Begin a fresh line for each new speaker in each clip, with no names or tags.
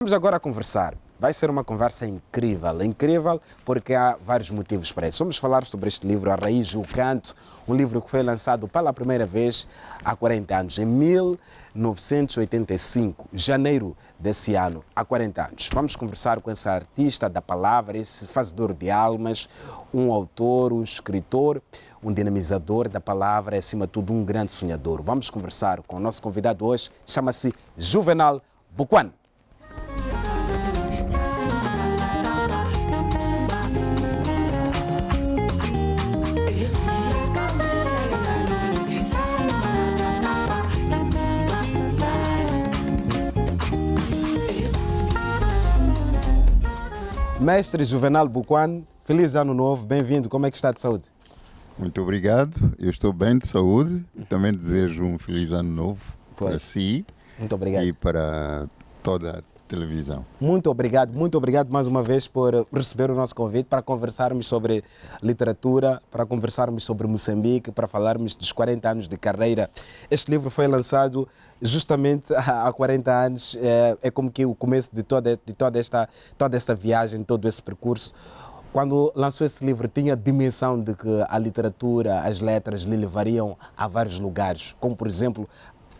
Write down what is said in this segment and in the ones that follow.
Vamos agora conversar. Vai ser uma conversa incrível, incrível porque há vários motivos para isso. Vamos falar sobre este livro, A Raiz e o Canto, um livro que foi lançado pela primeira vez há 40 anos, em 1985, janeiro desse ano, há 40 anos. Vamos conversar com esse artista da palavra, esse fazedor de almas, um autor, um escritor, um dinamizador da palavra e, acima de tudo, um grande sonhador. Vamos conversar com o nosso convidado hoje, chama-se Juvenal Buquan. Mestre Juvenal Buquan, feliz ano novo, bem-vindo, como é que está de saúde?
Muito obrigado, eu estou bem de saúde e também desejo um feliz ano novo para si.
Muito obrigado.
E para toda a televisão.
Muito obrigado mais uma vez por receber o nosso convite para conversarmos sobre literatura, para conversarmos sobre Moçambique, para falarmos dos 40 anos de carreira. Este livro foi lançado justamente há 40 anos, é como que o começo de toda esta viagem, todo esse percurso. Quando lançou esse livro, tinha a dimensão de que a literatura, as letras lhe levariam a vários lugares, como por exemplo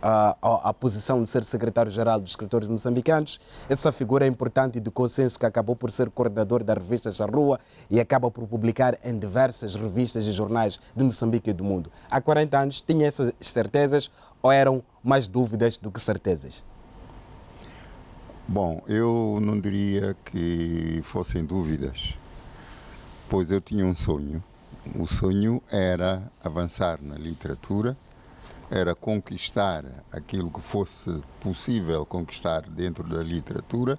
a posição de ser secretário-geral dos escritores moçambicanos. Essa figura é importante e de consenso que acabou por ser coordenador da revista Charrua e acaba por publicar em diversas revistas e jornais de Moçambique e do mundo. Há 40 anos tinha essas certezas ou eram mais dúvidas do que certezas?
Bom, eu não diria que fossem dúvidas, pois eu tinha um sonho. O sonho era avançar na literatura, era conquistar aquilo que fosse possível conquistar dentro da literatura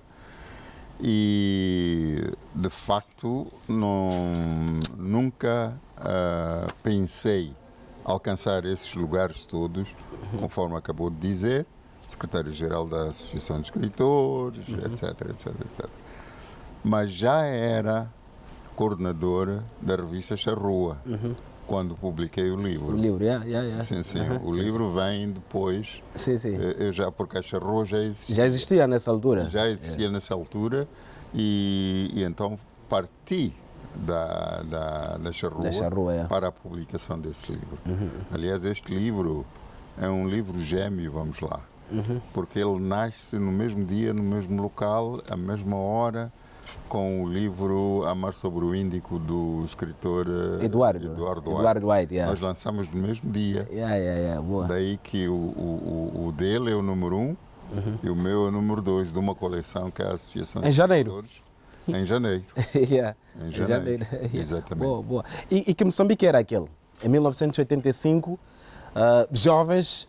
e, de facto, nunca pensei alcançar esses lugares todos, conforme acabou de dizer, secretário-geral da Associação de Escritores, etc. Mas já era coordenadora da revista Charrua. Quando publiquei o livro.
O livro,
Sim. O livro vem depois.
Sim.
Porque a Charrua já existia.
Já existia nessa altura?
Já existia nessa altura e então parti da Charrua para a publicação desse livro. Aliás, este livro é um livro gêmeo, vamos lá. Porque ele nasce no mesmo dia, no mesmo local, à mesma hora, com o livro Amar sobre o Índico, do escritor Eduardo White. Nós lançamos no mesmo dia.
Boa.
Daí que o dele é o número 1 e o meu é o número 2 de uma coleção que é a Associação de Escritores. Em janeiro. Em janeiro. Exatamente.
Boa. E que Moçambique era aquele? Em 1985, jovens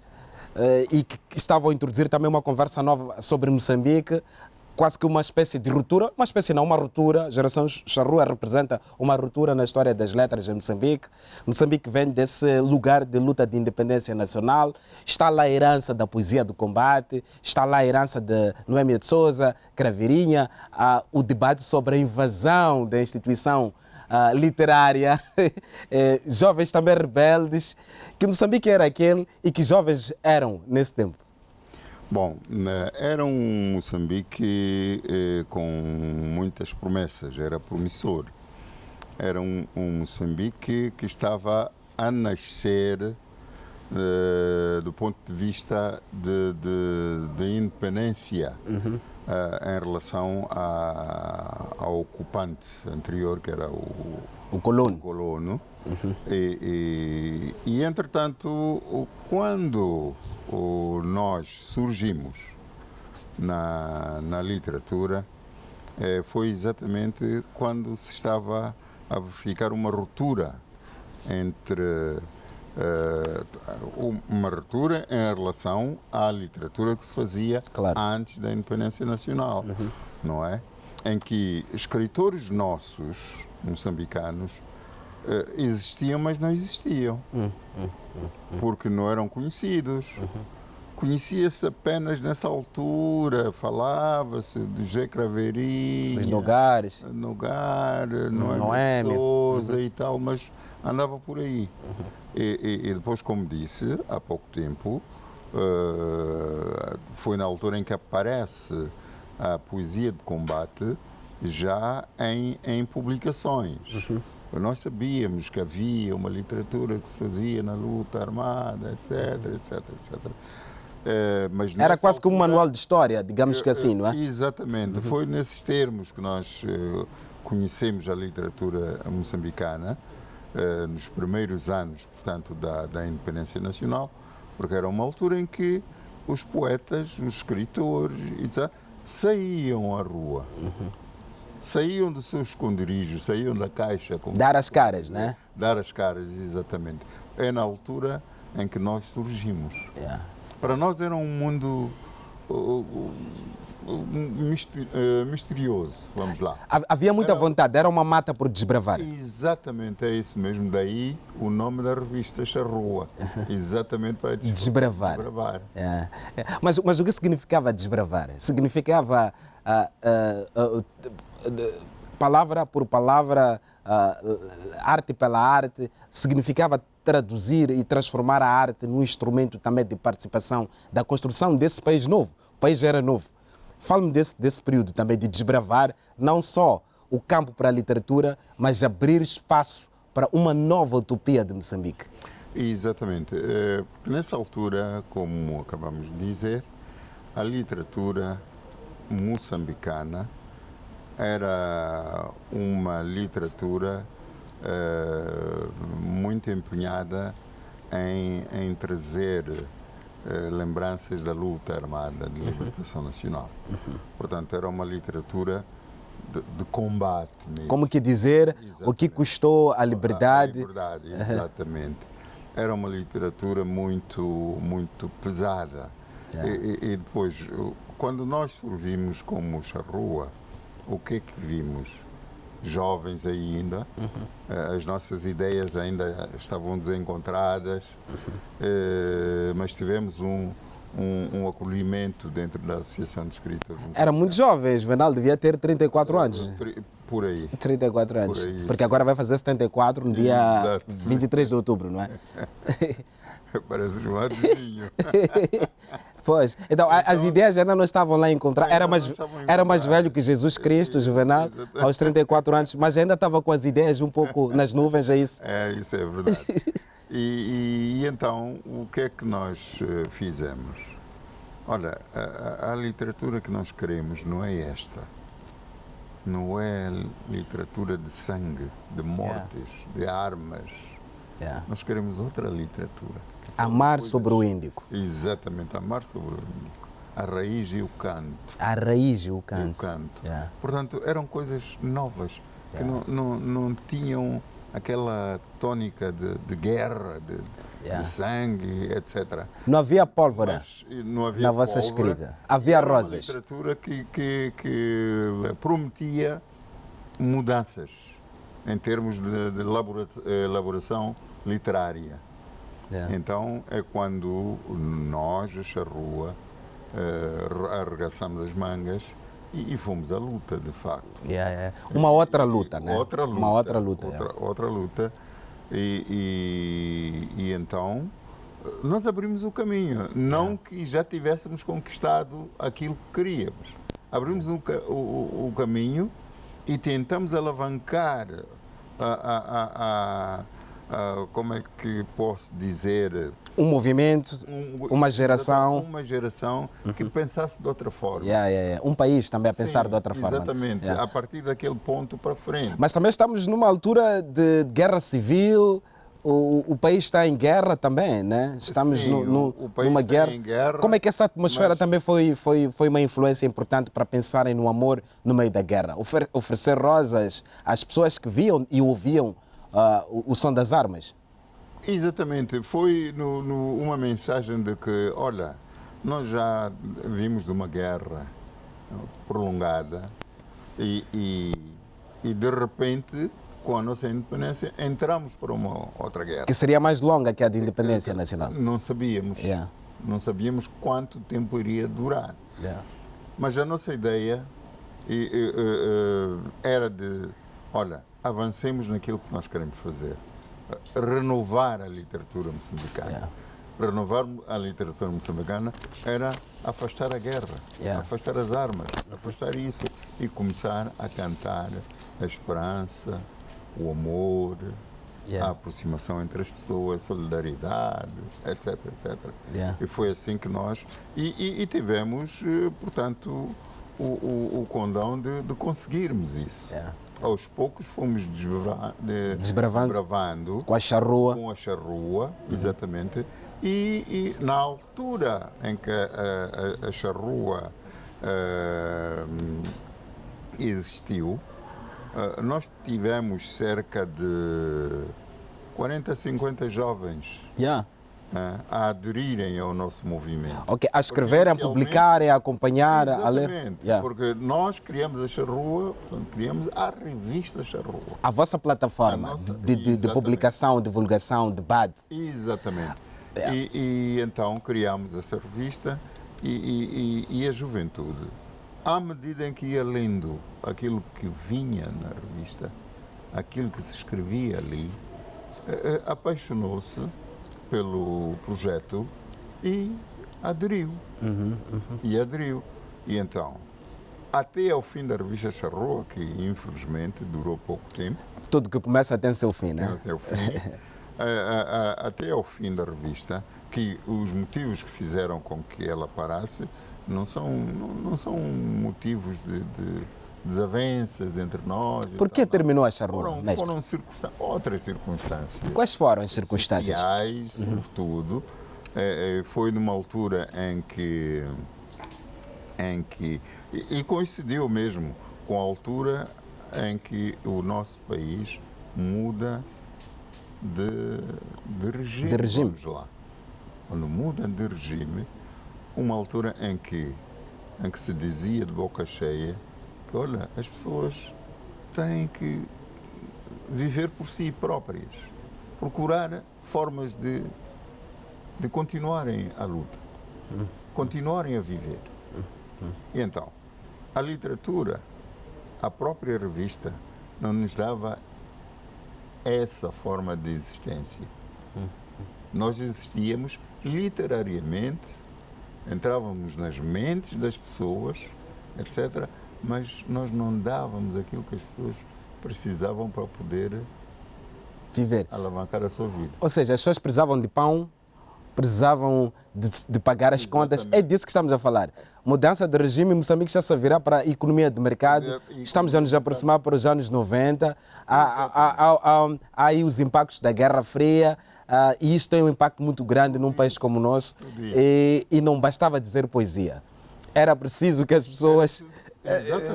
e que estavam a introduzir também uma conversa nova sobre Moçambique, quase que uma espécie de ruptura, uma ruptura. A geração Charrua representa uma ruptura na história das letras em Moçambique. Moçambique vem desse lugar de luta de independência nacional, está lá a herança da poesia do combate, está lá a herança de Noêmia de Souza, Craveirinha, o debate sobre a invasão da instituição literária, jovens também rebeldes. Que Moçambique era aquele e que jovens eram nesse tempo?
Bom, era um Moçambique com muitas promessas, era promissor. Era um Moçambique que estava a nascer do ponto de vista de independência em relação ao ocupante anterior, que era o colono. E, entretanto, quando nós surgimos na literatura, foi exatamente quando se estava a verificar uma ruptura em relação à literatura que se fazia antes da independência nacional, não é? Em que escritores nossos, moçambicanos, existiam, mas não existiam, porque não eram conhecidos. Conhecia-se apenas nessa altura, falava-se de José Craveirinha,
Nogares,
Noêmia de Souza e tal, mas andava por aí. E depois, como disse, há pouco tempo, foi na altura em que aparece a poesia de combate já em publicações. Nós sabíamos que havia uma literatura que se fazia na luta armada, etc, etc, etc. Mas
era quase como um manual de história, digamos que assim, não é?
Exatamente. Foi nesses termos que nós conhecemos a literatura moçambicana, nos primeiros anos, portanto, da independência nacional, porque era uma altura em que os poetas, os escritores, etc., saíam à rua. Saíam dos seus esconderijos, saíam da caixa.
Dar as caras, né?
Dar as caras, exatamente. É na altura em que nós surgimos. Para nós era um mundo misterioso, vamos lá.
Havia muita vontade, era uma mata por desbravar.
Exatamente, é isso mesmo. Daí o nome da revista Charrua. Exatamente para
desbravar. Mas o que significava desbravar? Significava palavra por palavra, arte pela arte, significava traduzir e transformar a arte num instrumento também de participação da construção desse país novo. O país era novo. Fale-me desse período também de desbravar não só o campo para a literatura, mas abrir espaço para uma nova utopia de Moçambique.
Exatamente. Porque nessa altura, como acabamos de dizer, a literatura moçambicana era uma literatura muito empenhada em trazer lembranças da luta armada de libertação nacional. Portanto, era uma literatura de combate mesmo.
Como que dizer, exatamente, o que custou a liberdade.
A liberdade, exatamente. Era uma literatura muito pesada. E depois, quando nós surgimos como Charrua, o que é que vimos? Jovens ainda, as nossas ideias ainda estavam desencontradas, mas tivemos um acolhimento dentro da Associação de Escritores.
Era muito jovem, Juvenal, devia ter 34 anos.
Por aí.
34 anos.
Por aí,
porque agora vai fazer 74 no dia
exato,
23 de outubro, não é?
Parece um adivinho.
Pois, então as ideias ainda não estavam lá encontradas. Era mais velho que Jesus Cristo, Juvenal, aos 34 anos, mas ainda estava com as ideias um pouco nas nuvens, é isso?
Isso é verdade. E então, o que é que nós fizemos? Olha, a literatura que nós queremos não é esta. Não é literatura de sangue, de mortes, de armas. Nós queremos outra literatura.
Amar sobre o Índico.
Exatamente, amar sobre o Índico. A raiz e o canto.
A raiz e o canto.
E o canto. Portanto, eram coisas novas, que não tinham aquela tônica de guerra, de sangue, etc.
Não havia pólvora
não havia
na vossa escrita. Havia rosas.
Uma literatura que prometia mudanças em termos de elaboração literária. Então é quando nós, a Charrua, arregaçamos as mangas e fomos à luta, de facto.
Uma outra luta, né?
Outra luta.
Uma outra luta.
Outra luta. E então nós abrimos o caminho. Não que já tivéssemos conquistado aquilo que queríamos. Abrimos o caminho e tentamos alavancar como é que posso dizer?
Um movimento, uma geração.
Uma geração que pensasse de outra forma.
Um país também a pensar de outra forma.
Exatamente, a partir daquele ponto para frente.
Mas também estamos numa altura de guerra civil, o país está em guerra também, né? Estamos numa guerra.
Em guerra.
Como é que essa atmosfera também foi uma influência importante para pensarem no amor no meio da guerra? Oferecer rosas às pessoas que viam e ouviam o som das armas.
Exatamente, foi uma mensagem de que, olha, nós já vimos de uma guerra prolongada e de repente, com a nossa independência, entramos para uma outra guerra.
Que seria mais longa que a de independência nacional.
Não sabíamos. Não sabíamos quanto tempo iria durar. Mas a nossa ideia era de, olha, avancemos naquilo que nós queremos fazer. Renovar a literatura moçambicana. para renovar a literatura moçambicana era afastar a guerra, afastar as armas, afastar isso e começar a cantar a esperança, o amor, a aproximação entre as pessoas, a solidariedade, etc, etc. E foi assim que nós... E tivemos, portanto, o condão de conseguirmos isso. Aos poucos fomos desbravando
com a charrua.
Com a charrua, exatamente. E na altura em que a charrua existiu, nós tivemos cerca de 40, 50 jovens a aderirem ao nosso movimento.
Ok, a escreverem, a publicarem, a acompanhar, a ler.
Exatamente, porque nós criamos a charrua, portanto, criamos a revista Charrua.
A vossa plataforma de publicação, divulgação, debate.
Exatamente. E então criámos essa revista e a juventude, à medida em que ia lendo aquilo que vinha na revista, aquilo que se escrevia ali, apaixonou-se pelo projeto e aderiu. E aderiu. E então, até ao fim da revista Charrua, que infelizmente durou pouco tempo.
Tudo que começa tem seu fim, né?
Tem seu fim. Até ao fim da revista, que os motivos que fizeram com que ela parasse não são motivos de desavenças entre nós.
Por que terminou a charrua?
Foram outras circunstâncias.
Quais foram as circunstâncias?
Sociais, sobretudo. Foi numa altura em que e coincidiu mesmo com a altura em que o nosso país muda de regime. Vamos lá. Quando muda de regime, uma altura em que se dizia de boca cheia que, olha, as pessoas têm que viver por si próprias, procurar formas de continuarem a luta, continuarem a viver. E então, a literatura, a própria revista, não nos dava essa forma de existência. Nós existíamos literariamente, entrávamos nas mentes das pessoas, etc., mas nós não dávamos aquilo que as pessoas precisavam para poder
viver,
alavancar a sua vida.
Ou seja, as pessoas precisavam de pão, precisavam de pagar as contas. É disso que estamos a falar. Mudança de regime, Moçambique já se virá para a economia de mercado. Estamos a nos aproximar para os anos 90. Há aí os impactos da Guerra Fria. E isso tem um impacto muito grande num país como o nosso. E não bastava dizer poesia. Era preciso que as pessoas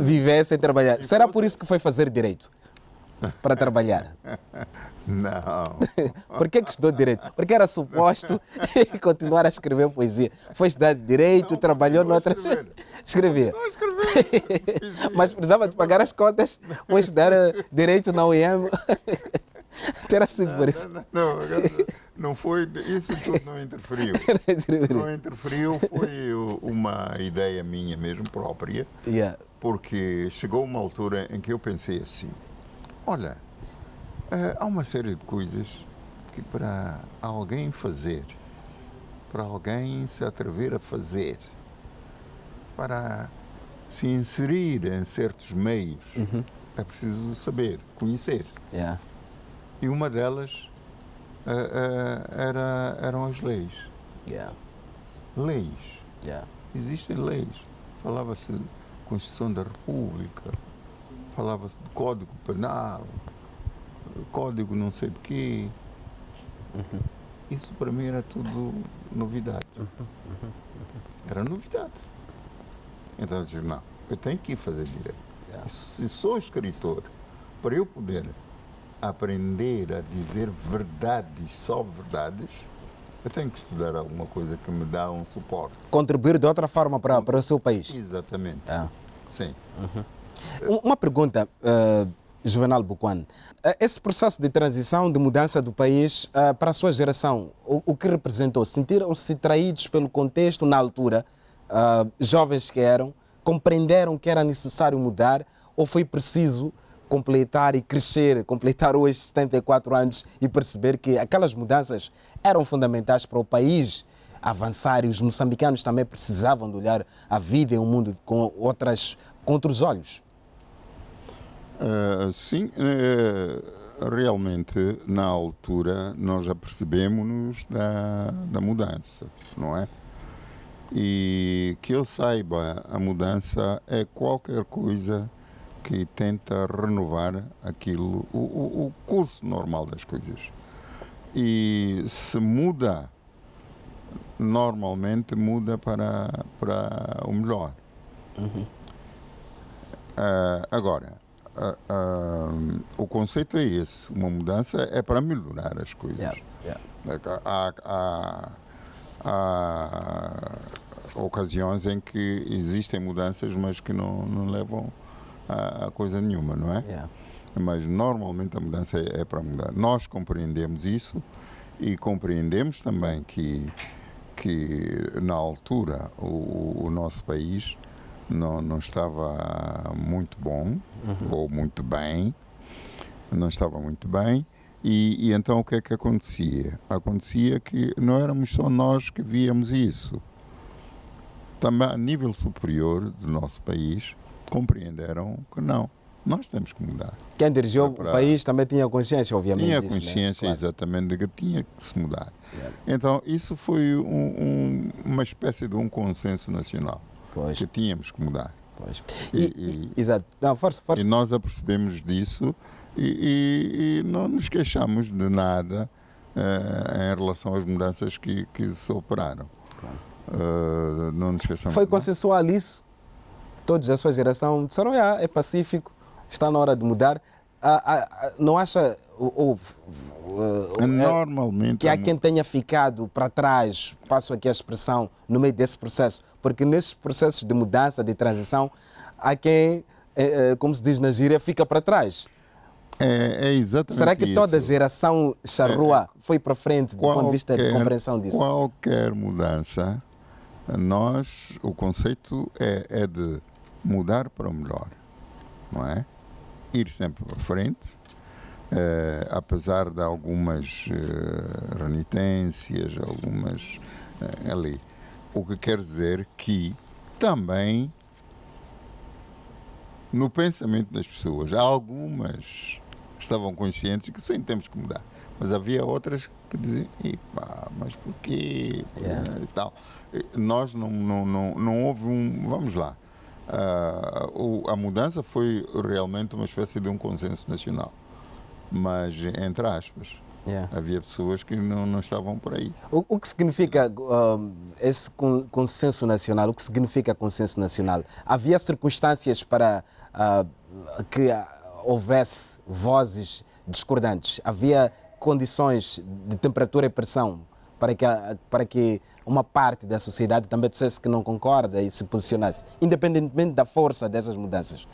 vivessem, trabalhar. Será por isso que foi fazer direito? Para trabalhar?
Não.
Por que estudou direito? Porque era suposto continuar a escrever poesia. Foi estudar direito, trabalhou noutra... Escrevia. Mas precisava de pagar as contas, foi estudar direito na UEM. Era assim por isso.
Não foi, isso tudo não interferiu. Não interferiu, foi uma ideia minha mesmo própria, porque chegou uma altura em que eu pensei assim, olha, há uma série de coisas que para alguém fazer, para alguém se atrever a fazer, para se inserir em certos meios, é preciso saber, conhecer. E uma delas eram as leis. Leis. Existem leis. Falava-se de Constituição da República, falava-se de Código Penal, Código não sei de quê. Isso para mim era tudo novidade. Era novidade. Então eu disse, não, eu tenho que ir fazer direito. Se sou escritor, para eu poder aprender a dizer verdades, só verdades, eu tenho que estudar alguma coisa que me dá um suporte.
Contribuir de outra forma para o seu país.
Exatamente. Sim.
Uma pergunta, Juvenal Buquan. Esse processo de transição, de mudança do país para a sua geração, o que representou? Sentiram-se traídos pelo contexto na altura? Jovens que eram, compreenderam que era necessário mudar ou foi preciso completar e crescer, completar hoje 74 anos e perceber que aquelas mudanças eram fundamentais para o país avançar e os moçambicanos também precisavam de olhar a vida e o mundo com outros olhos?
Sim, realmente na altura nós já percebemos da mudança, não é? E que eu saiba, a mudança é qualquer coisa que tenta renovar aquilo, o curso normal das coisas. E se muda, normalmente muda para o melhor. Agora, o conceito é esse, uma mudança é para melhorar as coisas. Há ocasiões em que existem mudanças, mas que não levam a coisa nenhuma, não é? Mas normalmente a mudança é para mudar. Nós compreendemos isso e compreendemos também que na altura o nosso país não estava muito bom, ou muito bem, não estava muito bem, e então o que é que acontecia? Acontecia que não éramos só nós que víamos isso. Também a nível superior do nosso país compreenderam que não, nós temos que mudar.
Quem dirigiu o país também tinha consciência, obviamente.
Tinha
disso,
consciência,
né?
exatamente, de que tinha que se mudar. Então isso foi uma espécie de um consenso nacional.
Pois.
Que tínhamos que mudar.
Pois. Exato. Não, força.
E nós apercebemos disso e não nos queixamos de nada em relação às mudanças que se operaram.
Claro.
Não nos queixamos.
Foi consensual isso? Todos da sua geração disseram, é pacífico, está na hora de mudar. Não acha
normalmente
que há quem tenha ficado para trás, passo aqui a expressão, no meio desse processo? Porque nesses processos de mudança, de transição, há quem, como se diz na gíria, fica para trás.
É exatamente.
Será que
isso.
toda a geração charrua foi para frente do ponto de vista de compreensão disso?
Qualquer mudança, o conceito é de mudar para o melhor, não é? Ir sempre para frente, apesar de algumas renitências, algumas ali. O que quer dizer que também no pensamento das pessoas, algumas estavam conscientes que sim, temos que mudar, mas havia outras que diziam, mas porquê? E tal. Nós não houve vamos lá, a mudança foi realmente uma espécie de um consenso nacional, mas entre aspas, havia pessoas que não estavam por aí.
O que significa esse consenso nacional? O que significa consenso nacional? Havia circunstâncias para que houvesse vozes discordantes? Havia condições de temperatura e pressão para que uma parte da sociedade também dissesse que não concorda e se posicionasse, independentemente da força dessas mudanças?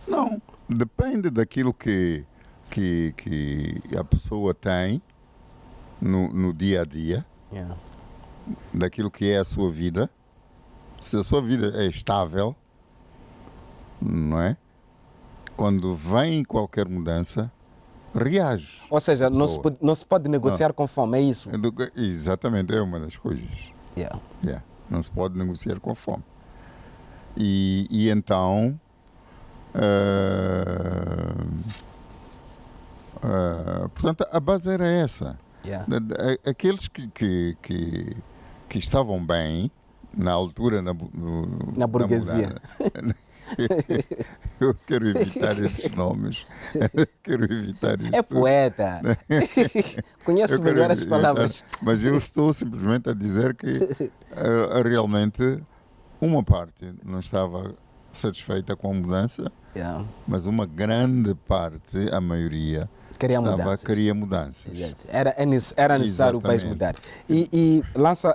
Não, depende daquilo que a pessoa tem no dia a dia, daquilo que é a sua vida. Se a sua vida é estável, não é? Quando vem qualquer mudança, reage.
Ou seja, não se pode negociar com fome, é isso?
Exatamente, é uma das coisas. Não se pode negociar com fome. E então portanto, a base era essa. Aqueles que estavam bem na altura
na burguesia.
Eu quero evitar esses nomes. Quero evitar isso.
É poeta. Conheço melhor as palavras.
Mas eu estou simplesmente a dizer que realmente uma parte não estava satisfeita com a mudança, mas uma grande parte, a maioria, queria mudanças.
Era necessário o país mudar. E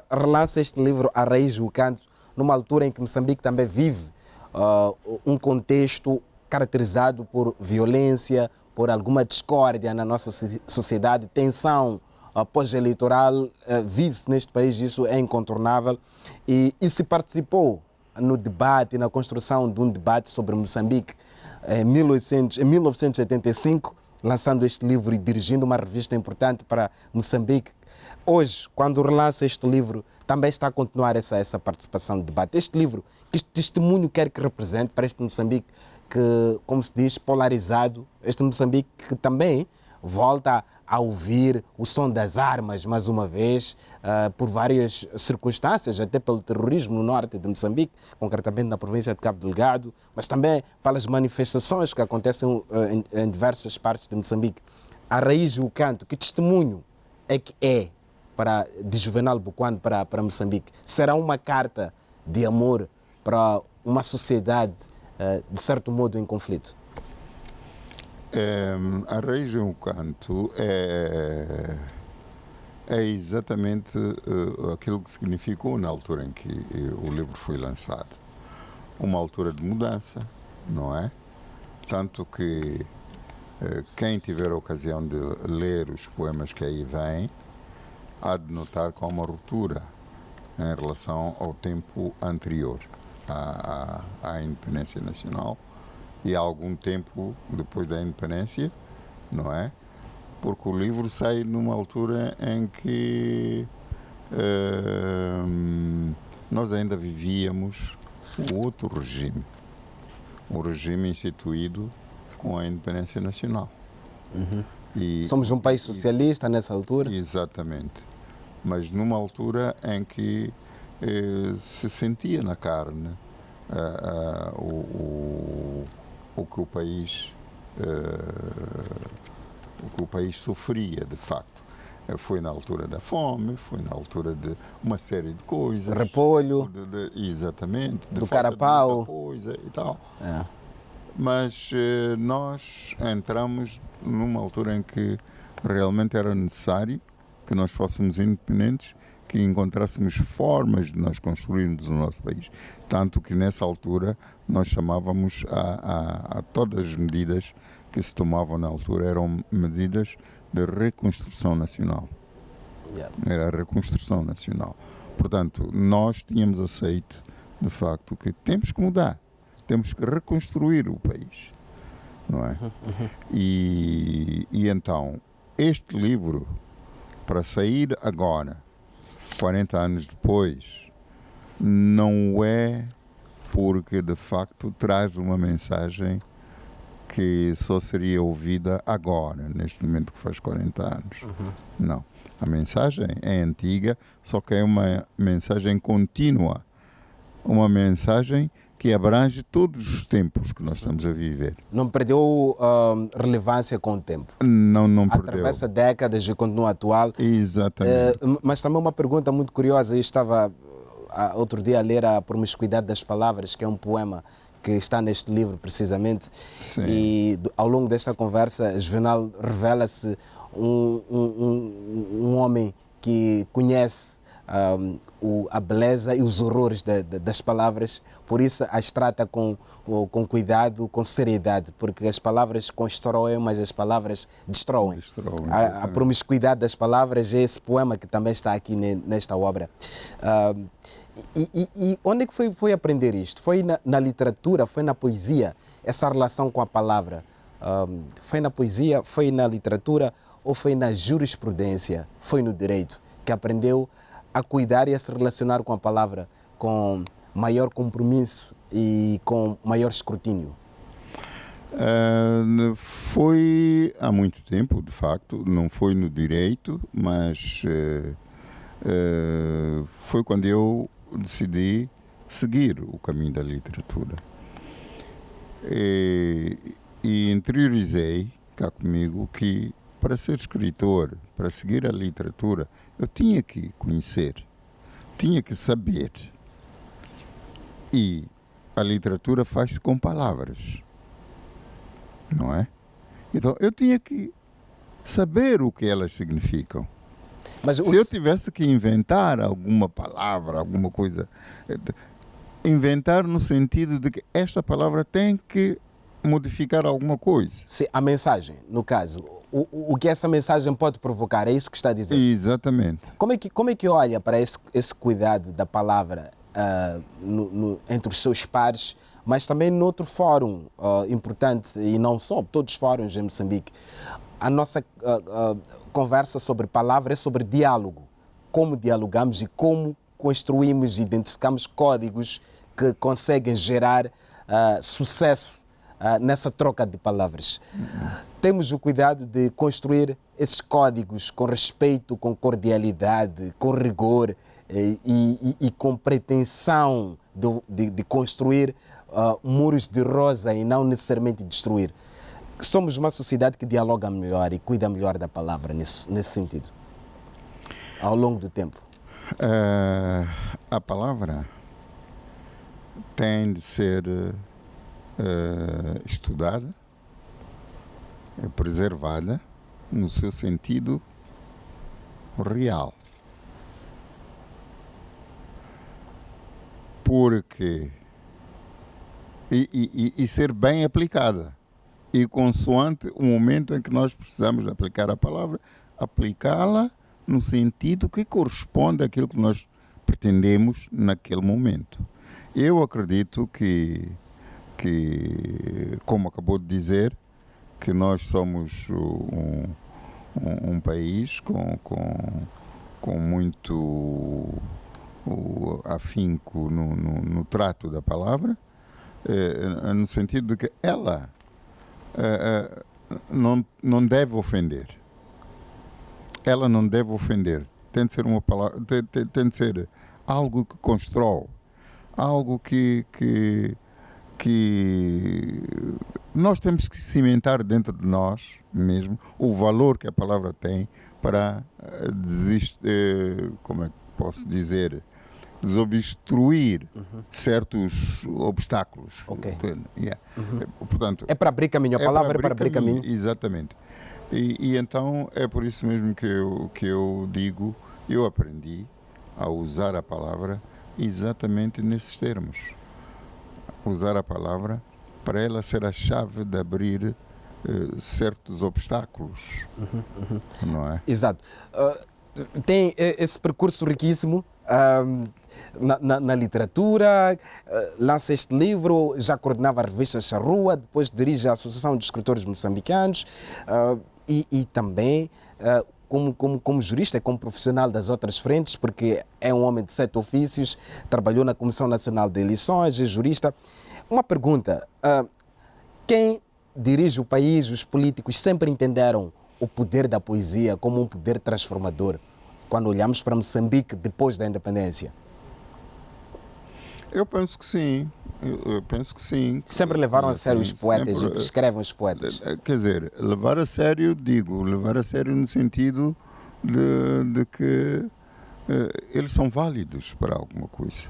relança este livro, A Raiz do Canto, numa altura em que Moçambique também vive um contexto caracterizado por violência, por alguma discórdia na nossa sociedade, tensão pós-eleitoral, vive-se neste país, isso é incontornável. E se participou no debate, na construção de um debate sobre Moçambique, em 1985, lançando este livro e dirigindo uma revista importante para Moçambique. Hoje, quando relança este livro, também está a continuar essa participação de debate. Este livro, que testemunho quer que represente para este Moçambique que, como se diz, polarizado, este Moçambique que também volta a ouvir o som das armas, mais uma vez, por várias circunstâncias, até pelo terrorismo no norte de Moçambique, concretamente na província de Cabo Delgado, mas também pelas manifestações que acontecem em diversas partes de Moçambique. A raiz e o canto, que testemunho é que é de Juvenal Buquano para Moçambique? Será uma carta de amor para uma sociedade, de certo modo, em conflito?
A raiz e o canto é exatamente aquilo que significou na altura em que o livro foi lançado. Uma altura de mudança, não é? Tanto que quem tiver a ocasião de ler os poemas que aí vêm, há de notar com uma ruptura em relação ao tempo anterior à independência nacional e há algum tempo depois da independência, não é? Porque o livro sai numa altura em que nós ainda vivíamos o outro regime, o regime instituído com a independência nacional.
Somos um país socialista nessa altura?
Exatamente. Mas numa altura em que se sentia na carne o que o país sofria, de facto. Foi na altura da fome, foi na altura de uma série de coisas.
Repolho.
Exatamente.
Do carapau.
Coisa e tal. Mas nós entramos numa altura em que realmente era necessário que nós fôssemos independentes, que encontrássemos formas de nós construirmos o nosso país. Tanto que nessa altura nós chamávamos a todas as medidas que se tomavam na altura, eram medidas de reconstrução nacional. Era a reconstrução nacional. Portanto, nós tínhamos aceito, de facto, que temos que mudar, temos que reconstruir o país, não é? E então, este livro, para sair agora, 40 anos depois, não é porque de facto traz uma mensagem que só seria ouvida agora, neste momento que faz 40 anos. Não. A mensagem é antiga, só que é uma mensagem contínua. Uma mensagem que abrange todos os tempos que nós estamos a viver.
Não perdeu relevância com o tempo?
Não perdeu.
Atravessa décadas e continua atual.
Exatamente.
Mas também uma pergunta muito curiosa. Eu estava outro dia a ler A Promiscuidade das Palavras, que é um poema que está neste livro precisamente.
Sim.
E ao longo desta conversa, Juvenal revela-se um homem que conhece a beleza e os horrores das palavras, por isso as trata com cuidado, com seriedade, porque as palavras constroem, mas as palavras destroem. A promiscuidade das palavras é esse poema que também está aqui nesta obra. E onde é que foi aprender isto? Foi na literatura, foi na poesia, essa relação com a palavra? Foi na poesia, foi na literatura ou foi na jurisprudência, foi no direito que aprendeu a cuidar e a se relacionar com a palavra com maior compromisso e com maior escrutínio?
Foi há muito tempo, de facto, não foi no direito, mas foi quando eu decidi seguir o caminho da literatura. E interiorizei cá comigo que para ser escritor, para seguir a literatura, eu tinha que conhecer, tinha que saber. E a literatura faz-se com palavras, não é? Então eu tinha que saber o que elas significam. Mas se eu tivesse que inventar alguma palavra, alguma coisa, inventar no sentido de que esta palavra tem que modificar alguma coisa.
Sim, a mensagem, no caso, o que essa mensagem pode provocar, é isso que está a dizer?
Exatamente.
Como é que olha para esse cuidado da palavra entre os seus pares, mas também noutro fórum importante, e não só, todos os fóruns em Moçambique. A nossa conversa sobre palavra é sobre diálogo. Como dialogamos e como construímos e identificamos códigos que conseguem gerar sucesso nessa troca de palavras. Temos o cuidado de construir esses códigos com respeito, com cordialidade, com rigor e com pretensão de construir muros de rosa e não necessariamente destruir. Somos uma sociedade que dialoga melhor e cuida melhor da palavra nesse sentido, ao longo do tempo.
A palavra tem de ser estudada, preservada no seu sentido real. Porque e ser bem aplicada. E consoante o momento em que nós precisamos de aplicar a palavra, aplicá-la no sentido que corresponde àquilo que nós pretendemos naquele momento. Eu acredito que como acabou de dizer, que nós somos um país com muito afinco no trato da palavra, no sentido de que ela não deve ofender. Ela não deve ofender. Tem de ser uma palavra, tem de ser algo que constrói, algo que nós temos que cimentar dentro de nós mesmo o valor que a palavra tem para como é que posso dizer, desobstruir certos obstáculos.
Okay.
Yeah. Portanto,
é para abrir caminho, a palavra é para abrir caminho.
Exatamente. E então é por isso mesmo que eu digo, eu aprendi a usar a palavra exatamente nesses termos. Usar a palavra para ela ser a chave de abrir certos obstáculos. Não é?
Exato. Tem esse percurso riquíssimo na literatura, lança este livro, já coordenava a revista Charrua, depois dirige a Associação de Escritores Moçambicanos e também como jurista, como profissional das outras frentes, porque é um homem de 7 ofícios, trabalhou na Comissão Nacional de Eleições, é jurista. Uma pergunta, quem dirige o país, os políticos, sempre entenderam o poder da poesia como um poder transformador, quando olhamos para Moçambique depois da independência?
Eu penso que sim. Eu penso que sim.
Sempre levaram a sério os poetas, o que escrevem os poetas?
Quer dizer, levar a sério no sentido de que eles são válidos para alguma coisa.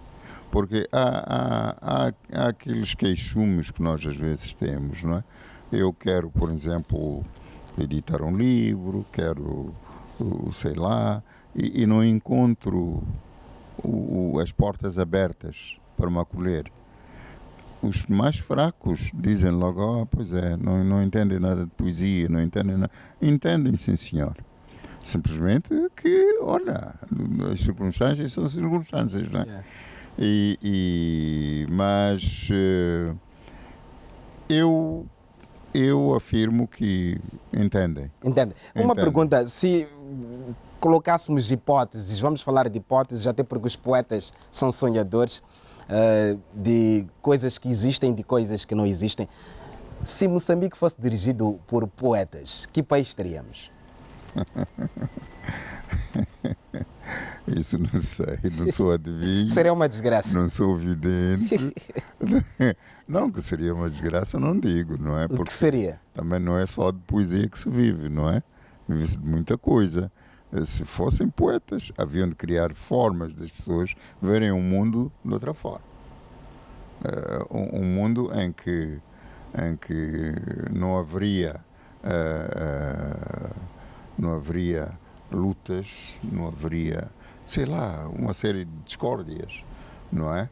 Porque há aqueles queixumes que nós às vezes temos, não é? Eu quero, por exemplo, editar um livro, quero, sei lá, e não encontro as portas abertas para me acolher. Os mais fracos dizem logo, pois é, não entendem nada de poesia, não entendem nada. Entendem, sim senhor. Simplesmente que, olha, as circunstâncias são circunstâncias, não é? Yeah. Mas eu afirmo que entendem.
Uma pergunta, se colocássemos hipóteses, vamos falar de hipóteses, até porque os poetas são sonhadores, de coisas que existem, de coisas que não existem. Se Moçambique fosse dirigido por poetas, que país teríamos?
Isso não sei, não sou adivinho.
Seria uma desgraça.
Não sou vidente. Não, que seria uma desgraça, não digo, não é?
Porque o que seria?
Também não é só de poesia que se vive, não é? Vive-se de muita coisa. Se fossem poetas, haviam de criar formas das pessoas verem o mundo de outra forma. Um mundo em que não haveria lutas, não haveria, sei lá, uma série de discórdias, não é?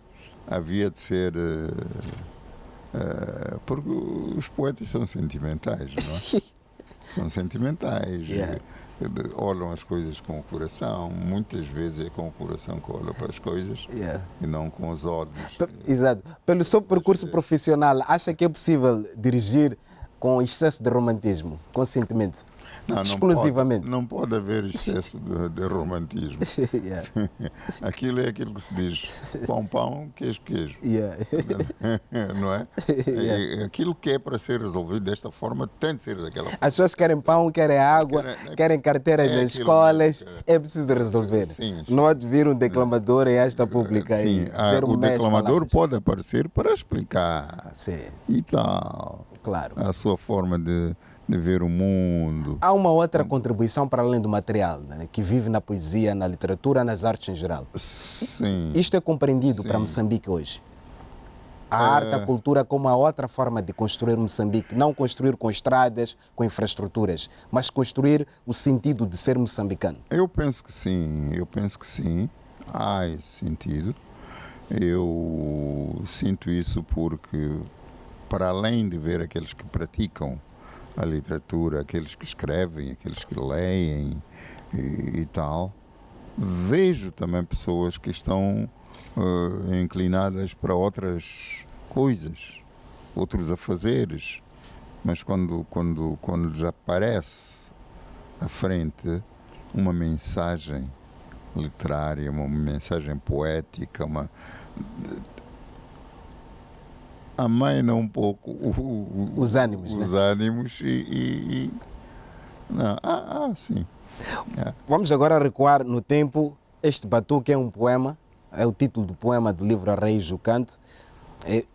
Havia de ser... porque os poetas são sentimentais, não é? São sentimentais.
Yeah.
olham as coisas com o coração. Muitas vezes é com o coração que olham para as coisas e não com os olhos.
Exato. Pelo seu percurso profissional, acha que é possível dirigir com excesso de romantismo, com sentimento?
Não,
exclusivamente.
Não pode haver excesso de romantismo. Aquilo é aquilo que se diz: pão, pão, queijo, queijo. Não é? Aquilo que é para ser resolvido desta forma tem de ser daquela forma.
As pessoas querem pão, querem água, querem carteiras nas escolas. É preciso resolver.
Sim.
Não há de vir um declamador em esta pública.
Sim, o declamador pode aparecer para explicar.
Sim.
E tal.
Claro.
A sua forma de ver o mundo.
Há uma outra contribuição para além do material, né, que vive na poesia, na literatura, nas artes em geral.
Sim.
Isto é compreendido para Moçambique hoje? A arte, a cultura como a outra forma de construir Moçambique. Não construir com estradas, com infraestruturas, mas construir o sentido de ser moçambicano.
Eu penso que sim. Há esse sentido. Eu sinto isso porque, para além de ver aqueles que praticam a literatura, aqueles que escrevem, aqueles que leem e tal, vejo também pessoas que estão inclinadas para outras coisas, outros afazeres, mas quando lhes aparece à frente uma mensagem literária, uma mensagem poética, amaina um pouco
os ânimos,
os
né?
ânimos não, sim.
Vamos agora recuar no tempo. Este Batuque é um poema, é o título do poema do livro A Raiz do Canto.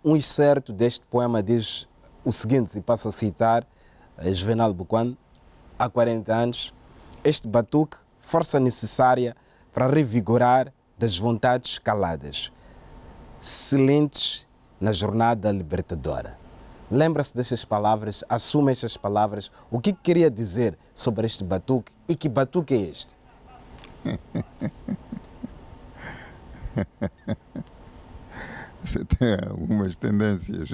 Um excerto deste poema diz o seguinte, e passo a citar Juvenal Buquan: há 40 anos, este batuque, força necessária para revigorar das vontades caladas, silentes na jornada libertadora. Lembra-se destas palavras, assume estas palavras. O que queria dizer sobre este batuque e que batuque é este?
Você tem algumas tendências.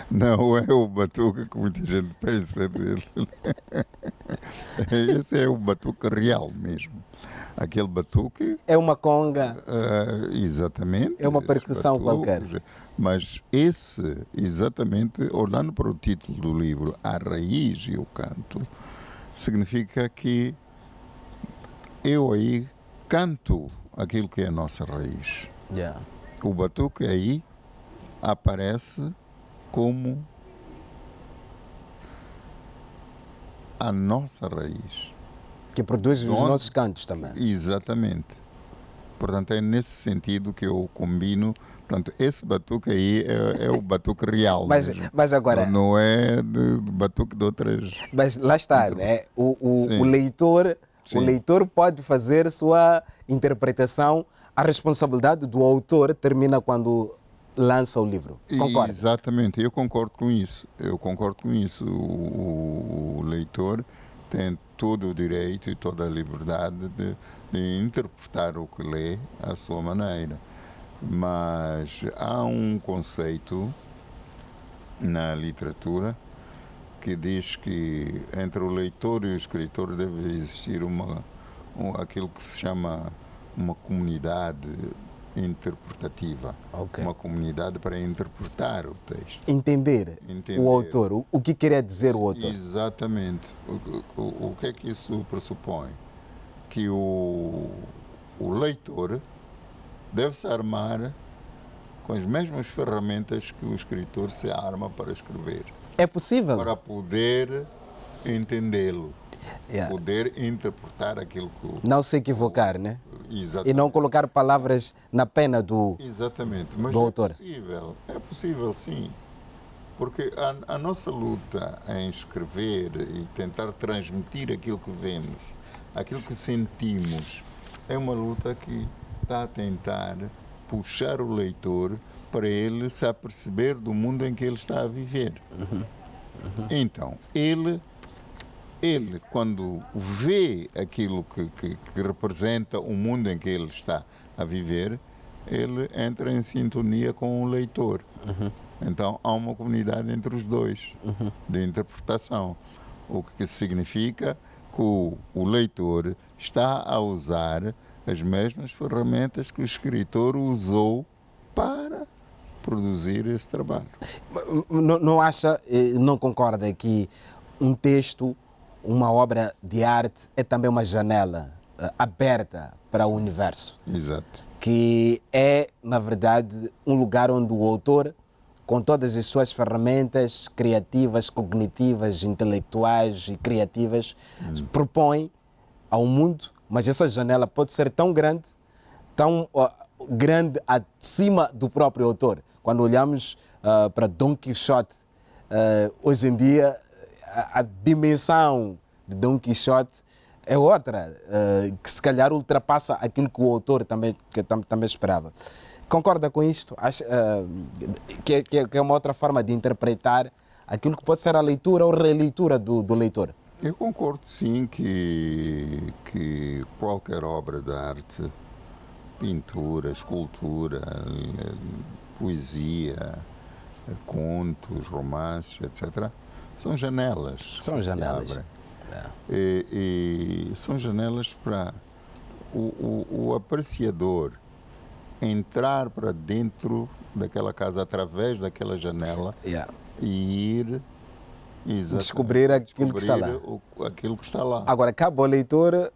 Não é o batuque que muita gente pensa dele. Esse é o batuque real mesmo. Aquele batuque...
É uma conga.
Exatamente.
É uma percussão qualquer.
Mas esse, exatamente, olhando para o título do livro, A Raiz e o Canto, significa que eu aí canto aquilo que é a nossa raiz. O batuque aí aparece como a nossa raiz.
Que produz os nossos cantos também.
Exatamente. Portanto, é nesse sentido que eu combino. Portanto, esse batuque aí é o batuque real.
Mas agora...
Não é de batuque de outras...
Mas lá está, né? O leitor pode fazer sua interpretação. A responsabilidade do autor termina quando lança o livro. Concorda?
Exatamente, eu concordo com isso. O leitor tem todo o direito e toda a liberdade de interpretar o que lê à sua maneira. Mas há um conceito na literatura que diz que entre o leitor e o escritor deve existir aquilo que se chama uma comunidade interpretativa. Uma comunidade para interpretar o texto.
Entender. O autor, o que queria dizer o autor.
Exatamente. O que é que isso pressupõe? Que o leitor deve se armar com as mesmas ferramentas que o escritor se arma para escrever.
É possível?
Para poder entendê-lo. Poder interpretar aquilo que...
Não se equivocar, né?
Exatamente.
E não colocar palavras na pena do autor.
É possível sim. Porque a nossa luta em escrever e tentar transmitir aquilo que vemos, aquilo que sentimos, é uma luta que está a tentar puxar o leitor para ele se aperceber do mundo em que ele está a viver. Então, ele quando vê aquilo que representa o mundo em que ele está a viver, ele entra em sintonia com o leitor. Então, há uma comunidade entre os dois, de interpretação. o que significa que o leitor está a usar as mesmas ferramentas que o escritor usou para produzir esse trabalho.
Não acha, não concorda que um texto, uma obra de arte é também uma janela aberta para o universo?
Exato.
Que é, na verdade, um lugar onde o autor, com todas as suas ferramentas criativas, cognitivas, intelectuais e criativas, propõe ao mundo, mas essa janela pode ser tão grande acima do próprio autor. Quando olhamos para Dom Quixote, hoje em dia a dimensão de Dom Quixote é outra, que se calhar ultrapassa aquilo que o autor também esperava. Concorda com isto? Acha que é uma outra forma de interpretar aquilo que pode ser a leitura ou releitura do leitor?
Eu concordo, sim, que qualquer obra de arte, pintura, escultura, poesia, contos, romances, etc., são janelas.
São janelas.
E são janelas para o apreciador entrar para dentro daquela casa através daquela janela e ir
descobrir aquilo que está lá.
Aquilo que está lá.
Agora, cabe ao leitor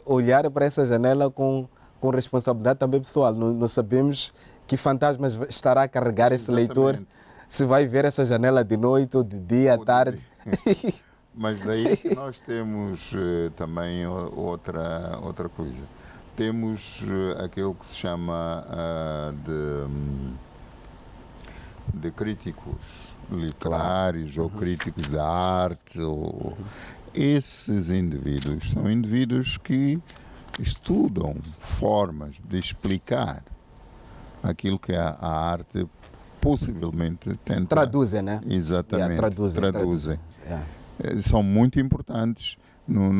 olhar para essa janela com responsabilidade também pessoal. Não sabemos que fantasmas estará a carregar esse leitor, se vai ver essa janela de noite ou de dia, à tarde.
Mas daí nós temos também outra coisa. Temos aquilo que se chama de críticos literários, ou críticos da arte. Esses indivíduos são indivíduos que estudam formas de explicar aquilo que a arte possivelmente tenta.
Traduzem, né?
Exatamente. Traduzem. São muito importantes no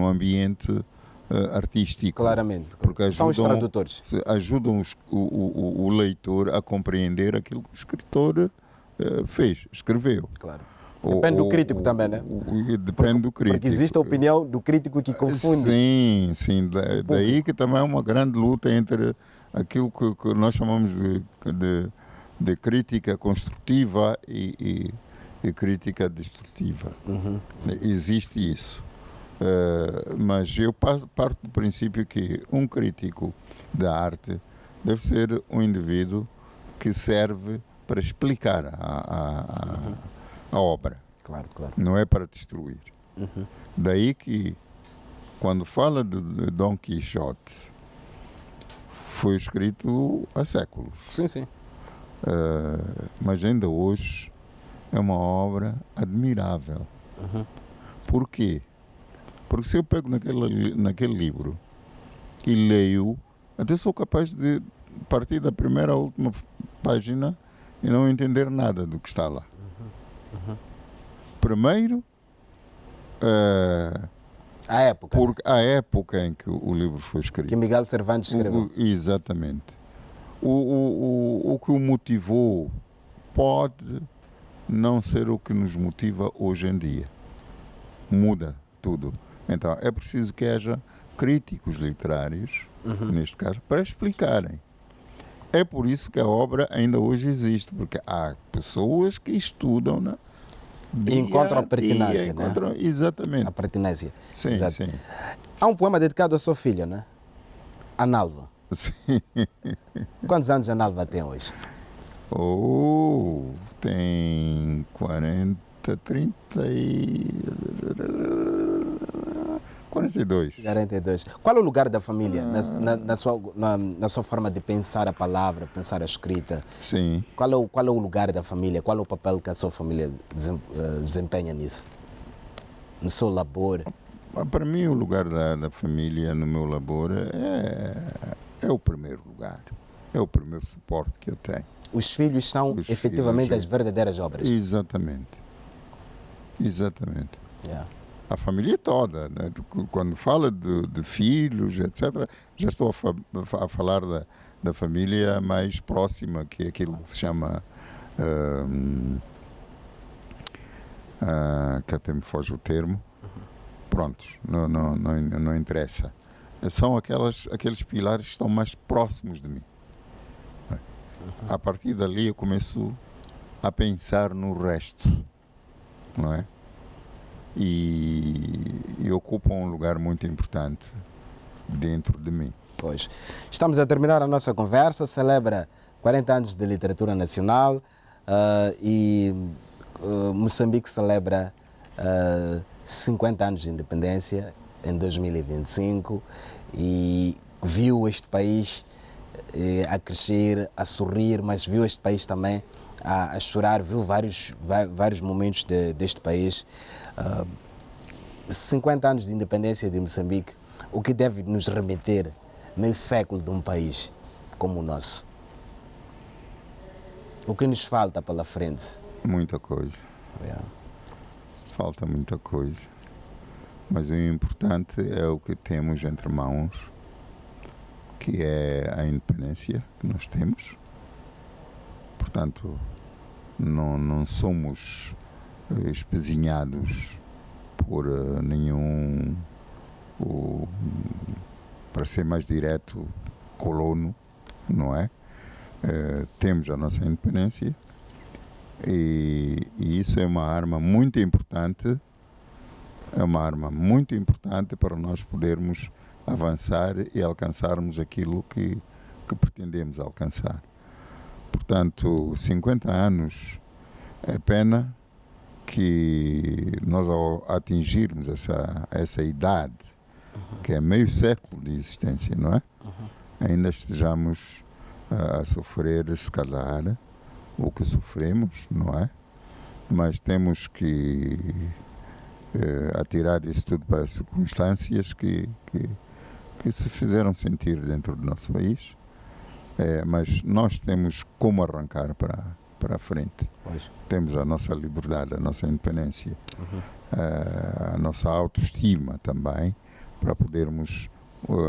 ambiente artístico.
Claramente.
Porque
são os tradutores.
Ajudam o leitor a compreender aquilo que o escritor escreveu.
Claro. Depende do crítico também, né?
Depende do crítico.
Porque existe a opinião do crítico que confunde.
Sim. Daí que também é uma grande luta entre aquilo que nós chamamos de crítica construtiva e crítica destrutiva. Existe isso. Mas eu parto do princípio que um crítico da arte deve ser um indivíduo que serve para explicar a obra.
Claro.
Não é para destruir. Daí que, quando fala de Dom Quixote, foi escrito há séculos.
Sim.
Mas ainda hoje é uma obra admirável. Por quê? Porque se eu pego naquele livro e leio, até sou capaz de partir da primeira à última página e não entender nada do que está lá. Primeiro,
a época.
Porque a época em que o livro foi escrito.
Que Miguel Cervantes escreveu.
Exatamente. O que o motivou pode não ser o que nos motiva hoje em dia. Muda tudo. Então, é preciso que haja críticos literários, neste caso, para explicarem. É por isso que a obra ainda hoje existe, porque há pessoas que estudam, né?
Encontram a pertinência, né?
Exatamente.
A pertinência.
Sim.
Há um poema dedicado à sua filha, né? Analva.
Sim.
Quantos anos a Analva tem hoje?
Tem 40, 30 e... 42.
42. Qual é o lugar da família na sua forma de pensar a palavra, pensar a escrita?
Sim.
Qual é o lugar da família? Qual é o papel que a sua família desempenha nisso? No seu labor?
Para mim, o lugar da família no meu labor é o primeiro lugar. É o primeiro suporte que eu tenho.
Os filhos são efetivamente as verdadeiras obras.
Exatamente.
Yeah.
A família toda, né? Quando fala de filhos, etc., já estou a falar da família mais próxima, que é aquilo que se chama que até me foge o termo. Prontos, não interessa. São aqueles pilares que estão mais próximos de mim. A partir dali eu começo a pensar no resto, não é? E ocupam um lugar muito importante dentro de mim.
Pois. Estamos a terminar a nossa conversa, celebra 40 anos de literatura nacional e Moçambique celebra 50 anos de independência em 2025 e viu este país a crescer, a sorrir, mas viu este país também a chorar, viu vários momentos deste país. 50 anos de independência de Moçambique, o que deve nos remeter meio século de um país como o nosso? O que nos falta pela frente?
Muita coisa. Falta muita coisa. Mas o importante é o que temos entre mãos, que é a independência que nós temos. Portanto, não somos espezinhados por nenhum, para ser mais direto, colono, não é? Temos a nossa independência e isso é uma arma muito importante, para nós podermos avançar e alcançarmos aquilo que pretendemos alcançar. Portanto, 50 anos é pena que nós, ao atingirmos essa idade, que é meio século de existência, não é? Ainda estejamos a sofrer, se calhar, o que sofremos, não é? Mas temos que atirar isso tudo para as circunstâncias que se fizeram sentir dentro do nosso país. Mas nós temos como arrancar para a frente.
Pois.
Temos a nossa liberdade, a nossa independência, a nossa autoestima também, para podermos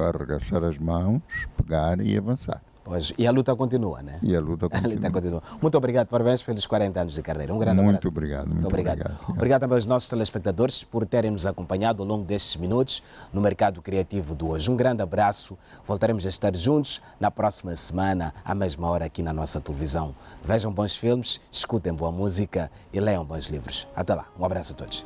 arregaçar as mãos, pegar e avançar.
Pois, e a luta continua, né?
E a luta continua.
Muito obrigado, parabéns pelos 40 anos de carreira. Um grande abraço.
Muito obrigado.
Obrigado também aos nossos telespectadores por terem nos acompanhado ao longo destes minutos no Mercado Criativo de hoje. Um grande abraço. Voltaremos a estar juntos na próxima semana, à mesma hora aqui na nossa televisão. Vejam bons filmes, escutem boa música e leiam bons livros. Até lá. Um abraço a todos.